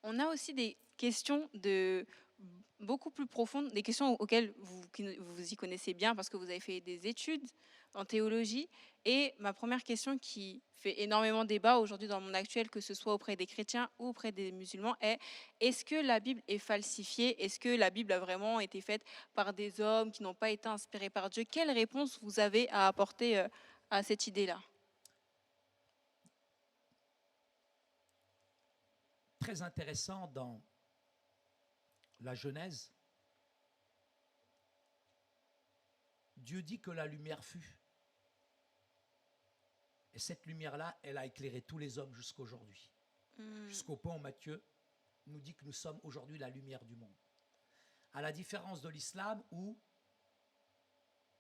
On a aussi des questions beaucoup plus profondes, des questions auxquelles vous y connaissez bien parce que vous avez fait des études en théologie. Et ma première question qui fait énormément débat aujourd'hui dans le monde actuel, que ce soit auprès des chrétiens ou auprès des musulmans, est-ce que la Bible est falsifiée? Est-ce que la Bible a vraiment été faite par des hommes qui n'ont pas été inspirés par Dieu? Quelle réponse vous avez à apporter à cette idée-là? Très intéressant dans la Genèse, Dieu dit que la lumière fut. Et cette lumière-là, elle a éclairé tous les hommes jusqu'à aujourd'hui. Jusqu'au point où Matthieu nous dit que nous sommes aujourd'hui la lumière du monde. À la différence de l'islam où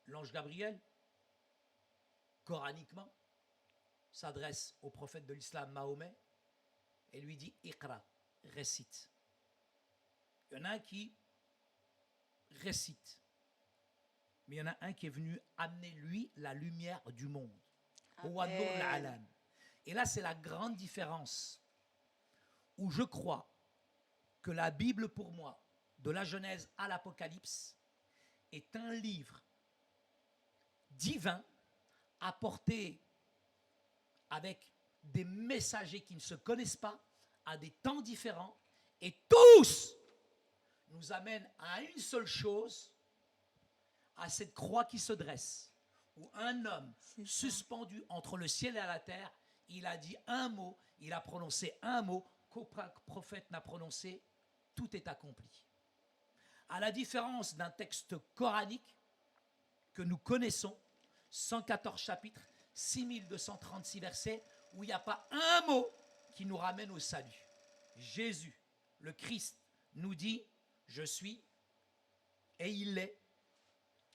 l'ange Gabriel, coraniquement, s'adresse au prophète de l'islam Mahomet et lui dit Iqra, récite. Il y en a un qui récite, mais il y en a un qui est venu amener lui la lumière du monde. Amen. Et là, c'est la grande différence où je crois que la Bible, pour moi, de la Genèse à l'Apocalypse, est un livre divin apporté avec des messagers qui ne se connaissent pas à des temps différents et tous nous amènent à une seule chose, à cette croix qui se dresse, où un homme suspendu entre le ciel et la terre, il a dit un mot, il a prononcé un mot qu'aucun prophète n'a prononcé, tout est accompli. À la différence d'un texte coranique que nous connaissons, 114 chapitres, 6236 versets, où il n'y a pas un mot qui nous ramène au salut. Jésus, le Christ, nous dit « Je suis » et il l'est.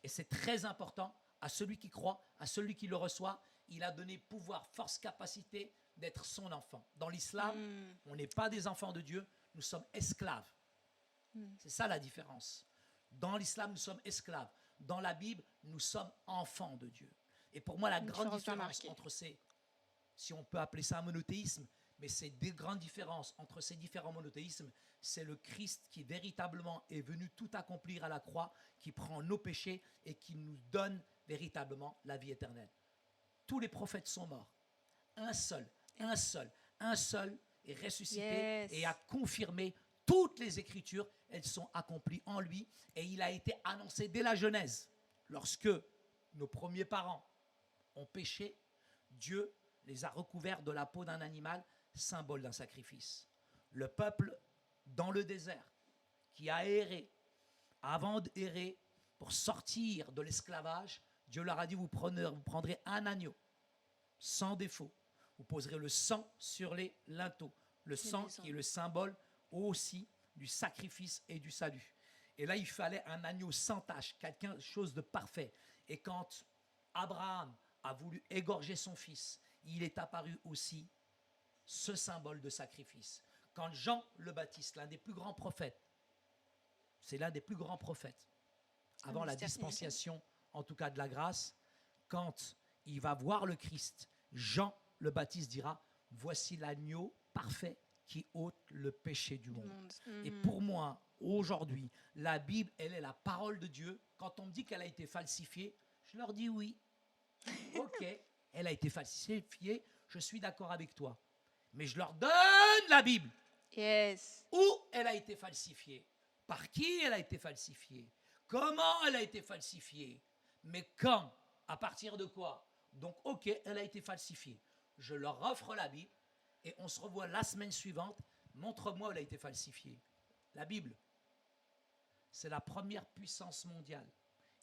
Et c'est très important à celui qui croit, à celui qui le reçoit. Il a donné pouvoir, force, capacité d'être son enfant. Dans l'islam, on n'est pas des enfants de Dieu, nous sommes esclaves. C'est ça la différence. Dans l'islam, nous sommes esclaves. Dans la Bible, nous sommes enfants de Dieu. Et pour moi, la grande différence entre ces, si on peut appeler ça un monothéisme, mais c'est des grandes différences entre ces différents monothéismes, c'est le Christ qui véritablement est venu tout accomplir à la croix, qui prend nos péchés et qui nous donne véritablement la vie éternelle. Tous les prophètes sont morts. Un seul est ressuscité et a confirmé toutes les Écritures, elles sont accomplies en lui et il a été annoncé dès la Genèse. Lorsque nos premiers parents ont péché, Dieu les a recouverts de la peau d'un animal, symbole d'un sacrifice. Le peuple dans le désert qui a erré, avant d'errer pour sortir de l'esclavage, Dieu leur a dit vous prendrez un agneau sans défaut. Vous poserez le sang sur les linteaux. Le sang qui est le symbole aussi du sacrifice et du salut. Et là, il fallait un agneau sans tache, quelque chose de parfait. Et quand Abraham a voulu égorger son fils, il est apparu aussi ce symbole de sacrifice. Quand Jean le Baptiste, l'un des plus grands prophètes, c'est l'un des plus grands prophètes, avant la dispensation, en tout cas de la grâce, quand il va voir le Christ, Jean le Baptiste dira « Voici l'agneau parfait qui ôte le péché du monde. » Et pour moi, aujourd'hui, la Bible, elle est la parole de Dieu. Quand on me dit qu'elle a été falsifiée, je leur dis oui. Ok, elle a été falsifiée, je suis d'accord avec toi. Mais je leur donne la Bible. Yes. Où elle a été falsifiée? Par qui elle a été falsifiée? Comment elle a été falsifiée? Mais quand? À partir de quoi? Donc, ok, elle a été falsifiée. Je leur offre la Bible et on se revoit la semaine suivante. Montre-moi où elle a été falsifiée. La Bible, c'est la première puissance mondiale.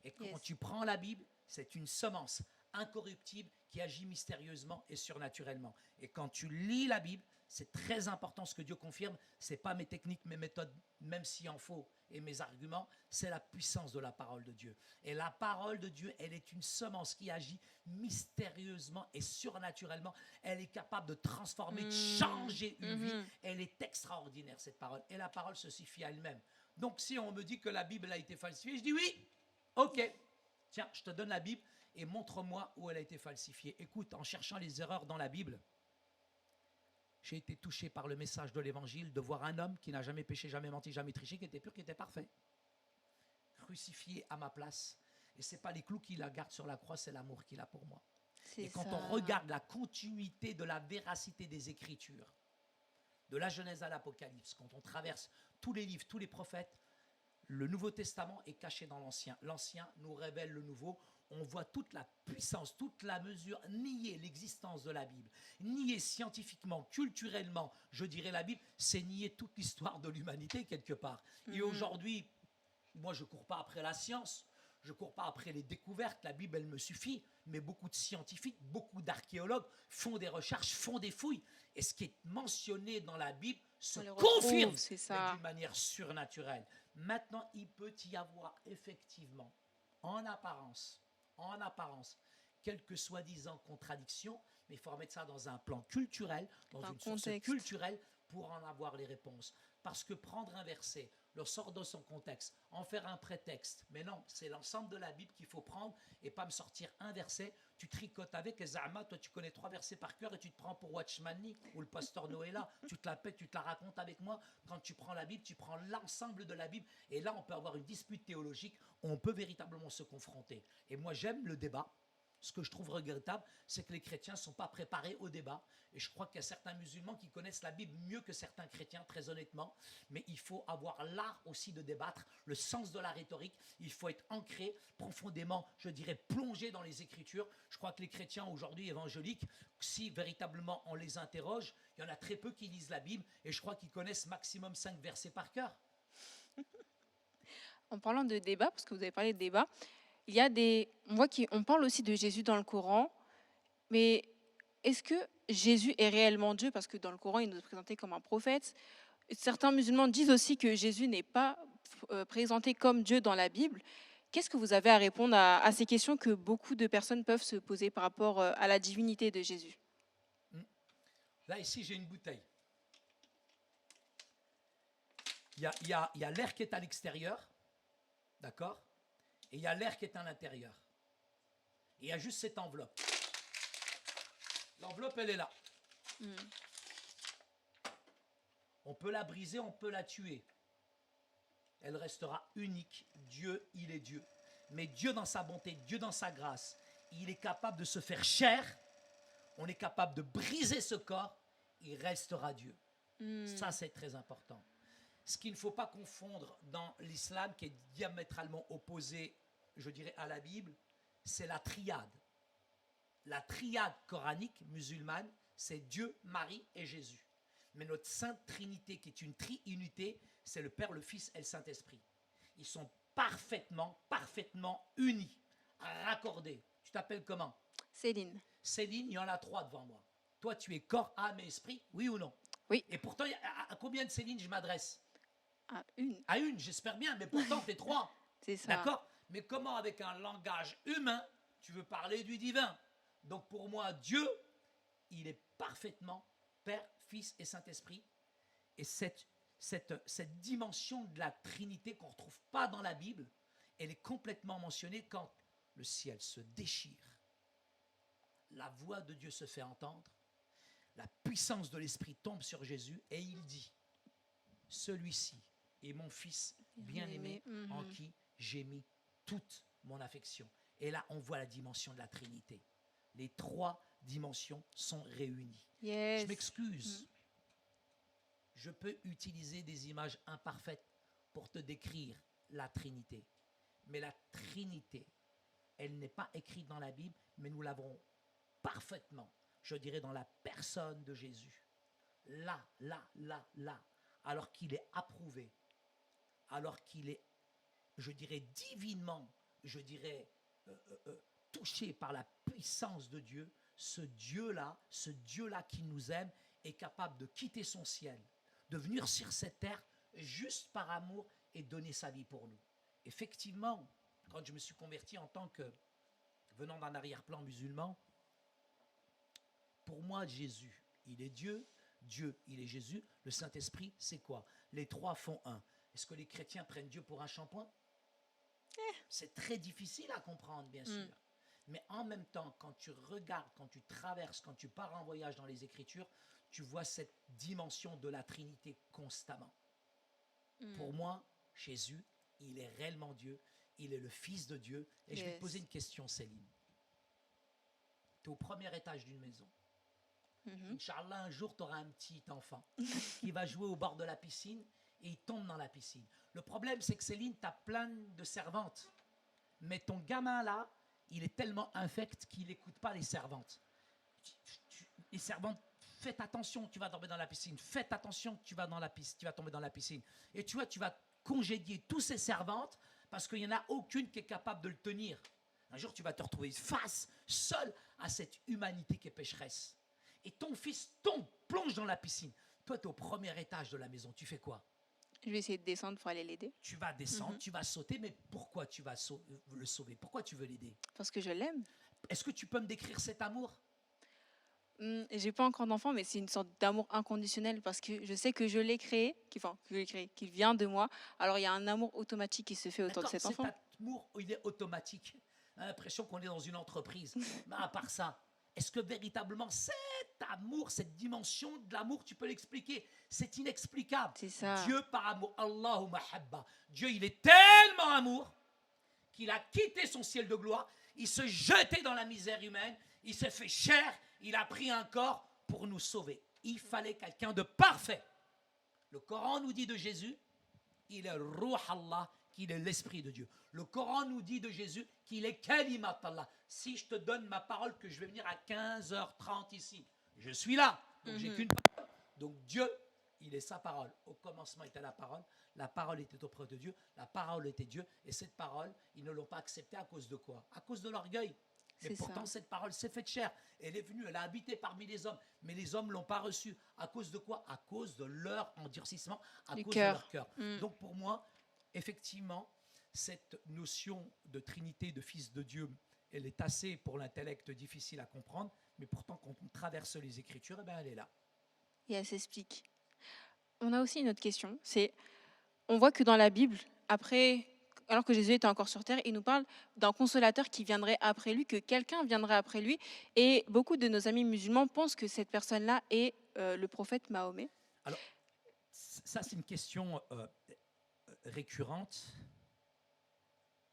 Et quand tu prends la Bible, c'est une semence incorruptible qui agit mystérieusement et surnaturellement. Et quand tu lis la Bible, c'est très important ce que Dieu confirme. Ce n'est pas mes techniques, mes méthodes, même s'il en faut, et mes arguments, c'est la puissance de la parole de Dieu. Et la parole de Dieu, elle est une semence qui agit mystérieusement et surnaturellement. Elle est capable de transformer, de changer une vie. Elle est extraordinaire, cette parole. Et la parole se suffit à elle-même. Donc, si on me dit que la Bible a été falsifiée, je dis oui, ok. Tiens, je te donne la Bible et montre-moi où elle a été falsifiée. Écoute, en cherchant les erreurs dans la Bible, j'ai été touché par le message de l'évangile de voir un homme qui n'a jamais péché, jamais menti, jamais triché, qui était pur, qui était parfait, crucifié à ma place. Et ce n'est pas les clous qui la gardent sur la croix, c'est l'amour qu'il a pour moi. C'est Et quand ça. on regarde la continuité de la véracité des Écritures, de la Genèse à l'Apocalypse, quand on traverse tous les livres, tous les prophètes, le Nouveau Testament est caché dans l'Ancien. L'Ancien nous révèle le Nouveau. On voit toute la puissance, toute la mesure, nier l'existence de la Bible, nier scientifiquement, culturellement, je dirais la Bible, c'est nier toute l'histoire de l'humanité quelque part. Et aujourd'hui, moi je ne cours pas après la science, je ne cours pas après les découvertes, la Bible elle me suffit, mais beaucoup de scientifiques, beaucoup d'archéologues font des recherches, font des fouilles. Et ce qui est mentionné dans la Bible se On les confirme, retrouve, c'est mais ça. d'une manière surnaturelle. Maintenant, il peut y avoir effectivement, en apparence, quelques soi-disant contradictions, mais il faut remettre ça dans un plan culturel, dans Un une source contexte. culturelle pour en avoir les réponses. Parce que prendre un verset, le sortir de son contexte, en faire un prétexte, mais non, c'est l'ensemble de la Bible qu'il faut prendre et pas me sortir un verset, tu tricotes avec et Zahma, toi tu connais 3 versets par cœur et tu te prends pour Watchmani ou le pasteur Noëlla, tu te la pètes, tu te la racontes avec moi. Quand tu prends la Bible, tu prends l'ensemble de la Bible et là on peut avoir une dispute théologique, on peut véritablement se confronter. Et moi j'aime le débat. Ce que je trouve regrettable, c'est que les chrétiens ne sont pas préparés au débat. Et je crois qu'il y a certains musulmans qui connaissent la Bible mieux que certains chrétiens, très honnêtement. Mais il faut avoir l'art aussi de débattre, le sens de la rhétorique. Il faut être ancré profondément, je dirais, plongé dans les Écritures. Je crois que les chrétiens aujourd'hui évangéliques, si véritablement on les interroge, il y en a très peu qui lisent la Bible. Et je crois qu'ils connaissent maximum 5 versets par cœur. En parlant de débat, parce que vous avez parlé de débat, il y a on parle aussi de Jésus dans le Coran, mais est-ce que Jésus est réellement Dieu? Parce que dans le Coran, il nous est présenté comme un prophète. Certains musulmans disent aussi que Jésus n'est pas présenté comme Dieu dans la Bible. Qu'est-ce que vous avez à répondre à ces questions que beaucoup de personnes peuvent se poser par rapport à la divinité de Jésus? Là, ici, j'ai une bouteille. Il y a l'air qui est à l'extérieur, d'accord? Et il y a l'air qui est à l'intérieur. Et il y a juste cette enveloppe. L'enveloppe, elle est là. On peut la briser, on peut la tuer. Elle restera unique. Dieu, il est Dieu. Mais Dieu dans sa bonté, Dieu dans sa grâce, il est capable de se faire chair. On est capable de briser ce corps. Il restera Dieu. Ça, c'est très important. Ce qu'il ne faut pas confondre dans l'islam, qui est diamétralement opposé, je dirais, à la Bible, c'est la triade. La triade coranique musulmane, c'est Dieu, Marie et Jésus. Mais notre Sainte Trinité, qui est une tri-unité, c'est le Père, le Fils et le Saint-Esprit. Ils sont parfaitement unis, raccordés. Tu t'appelles comment? Céline. Céline, il y en a 3 devant moi. Toi, tu es corps, âme et esprit, oui ou non? Oui. Et pourtant, à combien de Céline je m'adresse? À une. À une, j'espère bien, mais pourtant, t'es 3. C'est ça. D'accord? Mais comment, avec un langage humain, tu veux parler du divin? Donc, pour moi, Dieu, il est parfaitement Père, Fils et Saint-Esprit. Et cette dimension de la Trinité qu'on ne retrouve pas dans la Bible, elle est complètement mentionnée quand le ciel se déchire, la voix de Dieu se fait entendre, la puissance de l'Esprit tombe sur Jésus et il dit, celui-ci est mon Fils bien-aimé en qui j'ai mis toute mon affection. Et là, on voit la dimension de la Trinité. Les 3 dimensions sont réunies. Yes. Je m'excuse. Je peux utiliser des images imparfaites pour te décrire la Trinité. Mais la Trinité, elle n'est pas écrite dans la Bible, mais nous l'avons parfaitement, je dirais, dans la personne de Jésus. Là, alors qu'il est approuvé, alors qu'il est, je dirais, divinement, je dirais, touché par la puissance de Dieu, ce Dieu-là qui nous aime, est capable de quitter son ciel, de venir sur cette terre juste par amour et donner sa vie pour nous. Effectivement, quand je me suis converti en tant que, venant d'un arrière-plan musulman, pour moi, Jésus, il est Dieu, Dieu, il est Jésus, le Saint-Esprit, c'est quoi? Les 3 font un. Est-ce que les chrétiens prennent Dieu pour un shampoing? C'est très difficile à comprendre, bien sûr. Mais en même temps, quand tu regardes, quand tu traverses, quand tu pars en voyage dans les Écritures, tu vois cette dimension de la Trinité constamment. Mm. Pour moi, Jésus, il est réellement Dieu, il est le Fils de Dieu. Et je vais te poser une question, Céline. Tu es au premier étage d'une maison. Mhm. Inch'Allah, un jour, tu auras un petit enfant qui va jouer au bord de la piscine et il tombe dans la piscine. Le problème, c'est que Céline, tu as plein de servantes. Mais ton gamin, là, il est tellement infect qu'il n'écoute pas les servantes. Les servantes, faites attention, tu vas tomber dans la piscine. Faites attention, tu vas tomber dans la piscine. Et tu vois, tu vas congédier tous ces servantes parce qu'il n'y en a aucune qui est capable de le tenir. Un jour, tu vas te retrouver face, seul à cette humanité qui est pécheresse. Et ton fils tombe, plonge dans la piscine. Toi, tu es au premier étage de la maison. Tu fais quoi? Je vais essayer de descendre pour aller l'aider. Tu vas descendre, tu vas sauter, mais pourquoi tu vas le sauver? Pourquoi tu veux l'aider? Parce que je l'aime. Est-ce que tu peux me décrire cet amour? J'ai pas encore d'enfant, mais c'est une sorte d'amour inconditionnel parce que je sais que je l'ai créé, qu'il vient de moi. Alors il y a un amour automatique qui se fait autour de cet enfant. Cet amour, il est automatique. On a l'impression qu'on est dans une entreprise. Mais à part ça, est-ce que véritablement cet amour, cette dimension de l'amour, tu peux l'expliquer? C'est inexplicable. C'est ça. Dieu par amour, Allahu mahabba. Dieu, il est tellement amour qu'il a quitté son ciel de gloire, il se jetait dans la misère humaine, il s'est fait chair, il a pris un corps pour nous sauver. Il fallait quelqu'un de parfait. Le Coran nous dit de Jésus, il est Ruh Allah, qu'il est l'Esprit de Dieu. Le Coran nous dit de Jésus qu'il est Kalimat Allah. Si je te donne ma parole que je vais venir à 15h30 ici, je suis là, donc j'ai qu'une parole. Donc Dieu, il est sa parole. Au commencement était la parole était auprès de Dieu, la parole était Dieu, et cette parole, ils ne l'ont pas acceptée à cause de quoi? À cause de l'orgueil. Mais pourtant, cette parole s'est faite chair. Elle est venue, elle a habité parmi les hommes. Mais les hommes ne l'ont pas reçue. À cause de quoi? À cause de leur endurcissement, à cause de leur cœur. Donc pour moi, effectivement, cette notion de Trinité, de Fils de Dieu, elle est assez pour l'intellect difficile à comprendre. Mais pourtant, quand on traverse les Écritures, eh bien, elle est là. Et elle s'explique. On a aussi une autre question. On voit que dans la Bible, alors que Jésus était encore sur terre, il nous parle d'un consolateur qui viendrait après lui, que quelqu'un viendrait après lui. Et beaucoup de nos amis musulmans pensent que cette personne-là est le prophète Mahomet. Alors, ça, c'est une question récurrente.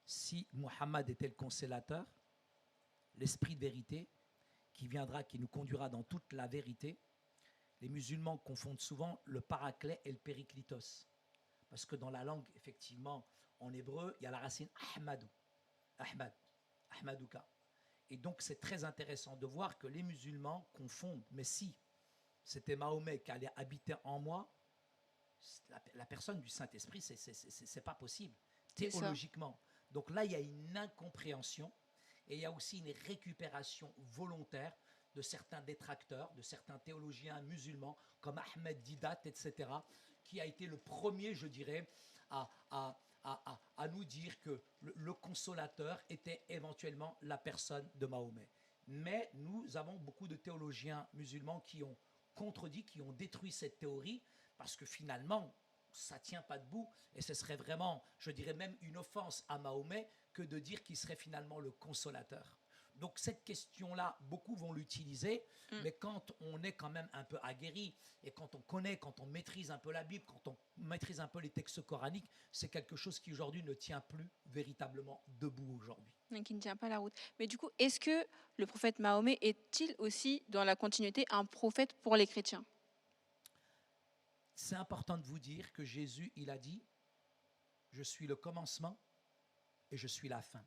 Si Muhammad était le consolateur, l'esprit de vérité, qui viendra, qui nous conduira dans toute la vérité, les musulmans confondent souvent le paraclet et le périclitos. Parce que dans la langue, effectivement, en hébreu, il y a la racine Ahmadou, Ahmadouka. Et donc, c'est très intéressant de voir que les musulmans confondent. Mais si c'était Mahomet qui allait habiter en moi, la personne du Saint-Esprit, c'est pas possible, théologiquement. Donc là, il y a une incompréhension et il y a aussi une récupération volontaire de certains détracteurs, de certains théologiens musulmans, comme Ahmed Didat, etc., qui a été le premier, je dirais, à nous dire que le consolateur était éventuellement la personne de Mahomet. Mais nous avons beaucoup de théologiens musulmans qui ont contredit, qui ont détruit cette théorie, parce que finalement, ça ne tient pas debout, et ce serait vraiment, je dirais même une offense à Mahomet que de dire qu'il serait finalement le consolateur. Donc cette question-là, beaucoup vont l'utiliser, mais quand on est quand même un peu aguerri, et quand on connaît, quand on maîtrise un peu la Bible, quand on maîtrise un peu les textes coraniques, c'est quelque chose qui aujourd'hui ne tient plus véritablement debout aujourd'hui. Qui ne tient pas la route. Mais du coup, est-ce que le prophète Mahomet est-il aussi, dans la continuité, un prophète pour les chrétiens? C'est important de vous dire que Jésus, il a dit, je suis le commencement et je suis la fin.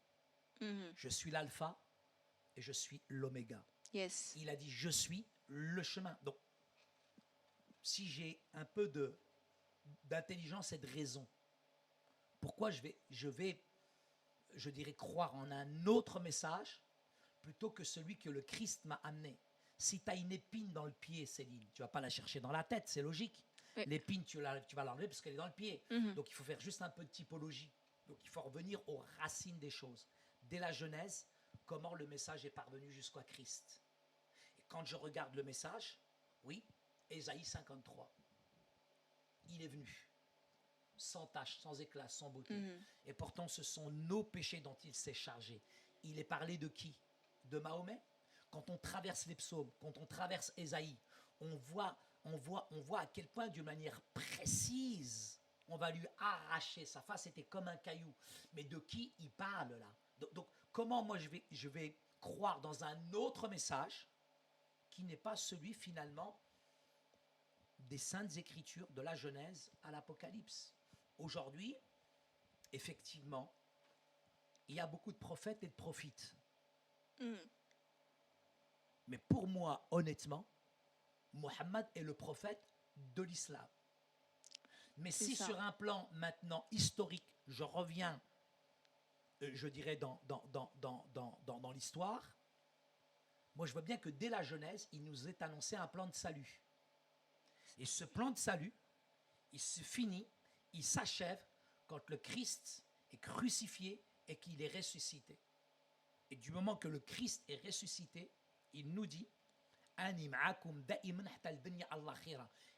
Je suis l'alpha et je suis l'oméga. Yes. Il a dit, je suis le chemin. Donc, si j'ai un peu d'intelligence et de raison, pourquoi je vais, je dirais, croire en un autre message plutôt que celui que le Christ m'a amené? Si tu as une épine dans le pied, Céline, tu ne vas pas la chercher dans la tête, c'est logique. Oui. L'épine, tu vas l'enlever parce qu'elle est dans le pied. Donc, il faut faire juste un peu de typologie. Donc, il faut revenir aux racines des choses. Dès la Genèse, comment le message est parvenu jusqu'à Christ. Et quand je regarde le message, oui, Ésaïe 53, il est venu, sans tache, sans éclat, sans beauté. Et pourtant, ce sont nos péchés dont il s'est chargé. Il est parlé de qui? De Mahomet? Quand on traverse les psaumes, quand on traverse Ésaïe, on voit à quel point, d'une manière précise, on va lui arracher. Sa face était comme un caillou. Mais de qui il parle là? Donc, comment moi je vais croire dans un autre message qui n'est pas celui finalement des Saintes Écritures, de la Genèse à l'Apocalypse? Aujourd'hui, effectivement, il y a beaucoup de prophètes et de prophétes. Mais pour moi, honnêtement, Mohammed est le prophète de l'islam. Mais C'est si ça. sur un plan maintenant historique, je reviens, je dirais, dans l'histoire, moi je vois bien que dès la Genèse, il nous est annoncé un plan de salut. Et ce plan de salut, il se finit, il s'achève quand le Christ est crucifié et qu'il est ressuscité. Et du moment que le Christ est ressuscité, il nous dit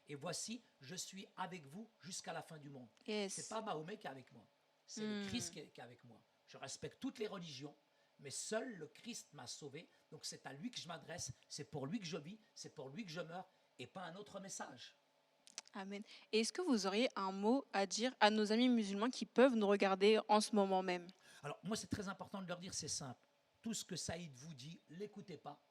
et voici, je suis avec vous jusqu'à la fin du monde. Yes. C'est pas Mahomet qui est avec moi, c'est le Christ qui est avec moi. Je respecte toutes les religions, mais seul le Christ m'a sauvé. Donc c'est à lui que je m'adresse, c'est pour lui que je vis, c'est pour lui que je meurs, et pas un autre message. Amen. Et est-ce que vous auriez un mot à dire à nos amis musulmans qui peuvent nous regarder en ce moment même? Alors moi c'est très important de leur dire, c'est simple. Tout ce que Saïd vous dit, l'écoutez pas.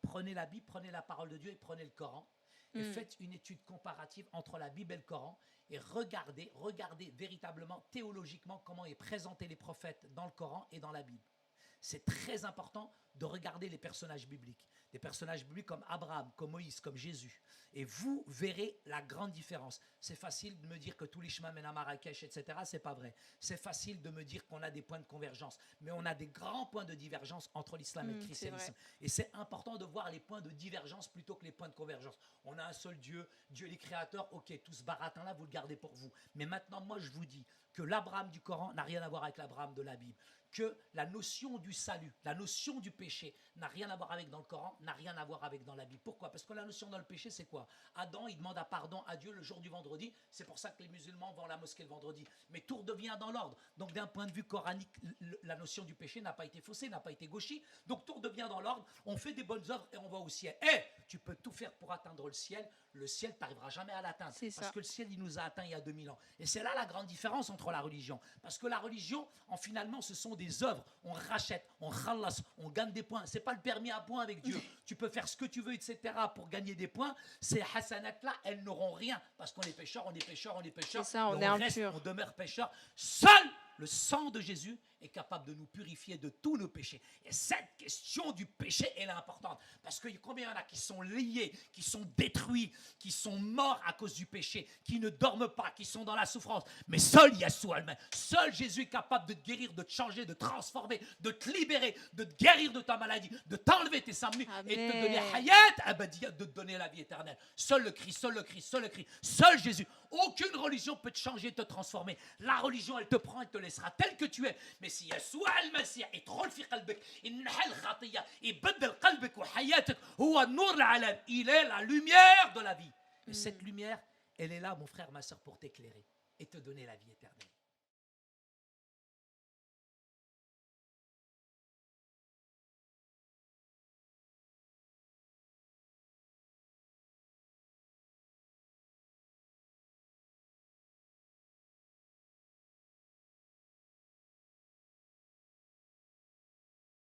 Prenez la Bible, prenez la parole de Dieu et prenez le Coran. Et faites une étude comparative entre la Bible et le Coran. Et regardez véritablement, théologiquement, comment est présenté les prophètes dans le Coran et dans la Bible. C'est très important de regarder les personnages bibliques. Des personnages bibliques comme Abraham, comme Moïse, comme Jésus. Et vous verrez la grande différence. C'est facile de me dire que tous les chemins mènent à Marrakech, etc. C'est pas vrai. C'est facile de me dire qu'on a des points de convergence. Mais on a des grands points de divergence entre l'islam et le christianisme. Et c'est important de voir les points de divergence plutôt que les points de convergence. On a un seul Dieu, Dieu est créateur. Ok, tout ce baratin-là, vous le gardez pour vous. Mais maintenant, moi, je vous dis que l'Abraham du Coran n'a rien à voir avec l'Abraham de la Bible. Que la notion du salut, la notion du péché n'a rien à voir avec dans le Coran, n'a rien à voir avec dans la Bible. Pourquoi? Parce que la notion dans le péché, c'est quoi? Adam, il demande pardon à Dieu le jour du vendredi. C'est pour ça que les musulmans vont à la mosquée le vendredi. Mais tout redevient dans l'ordre. Donc d'un point de vue coranique, la notion du péché n'a pas été faussée, n'a pas été gauchie. Donc tout redevient dans l'ordre. On fait des bonnes œuvres et on va au ciel. Tu peux tout faire pour atteindre le ciel, tu n'arriveras jamais à l'atteindre. Parce que le ciel, il nous a atteint il y a 2000 ans. Et c'est là la grande différence entre la religion. Parce que la religion, finalement, ce sont des œuvres. On rachète, on khalas, on gagne des points. C'est pas le permis à points avec Dieu. Tu peux faire ce que tu veux, etc. pour gagner des points. Ces hasanats-là, elles n'auront rien. Parce qu'on est pécheurs, on est pécheurs, on est pécheurs. C'est ça, on est impurs. On demeure pécheurs. Seul le sang de Jésus est capable de nous purifier de tous nos péchés. Et cette question du péché, elle est importante. Parce que combien il y en a qui sont liés, qui sont détruits, qui sont morts à cause du péché, qui ne dorment pas, qui sont dans la souffrance. Mais seul Yeshua elle-même, seul Jésus est capable de te guérir, de te changer, de te transformer, de te libérer, de te guérir de ta maladie, de t'enlever tes samnis et de te donner hayat abadiyat, de te donner la vie éternelle. Seul le Christ, seul le Christ, seul le Christ, seul Jésus. Aucune religion peut te changer, te transformer. La religion, elle te prend, elle te laissera tel que tu es. Mais si Yeshua al-Masih يدخل في قلبك ينحل الخطية يبدل قلبك وحياتك هو نور العالم, il est la lumière de la vie. Et cette lumière, elle est là, mon frère, ma soeur, pour t'éclairer et te donner la vie éternelle.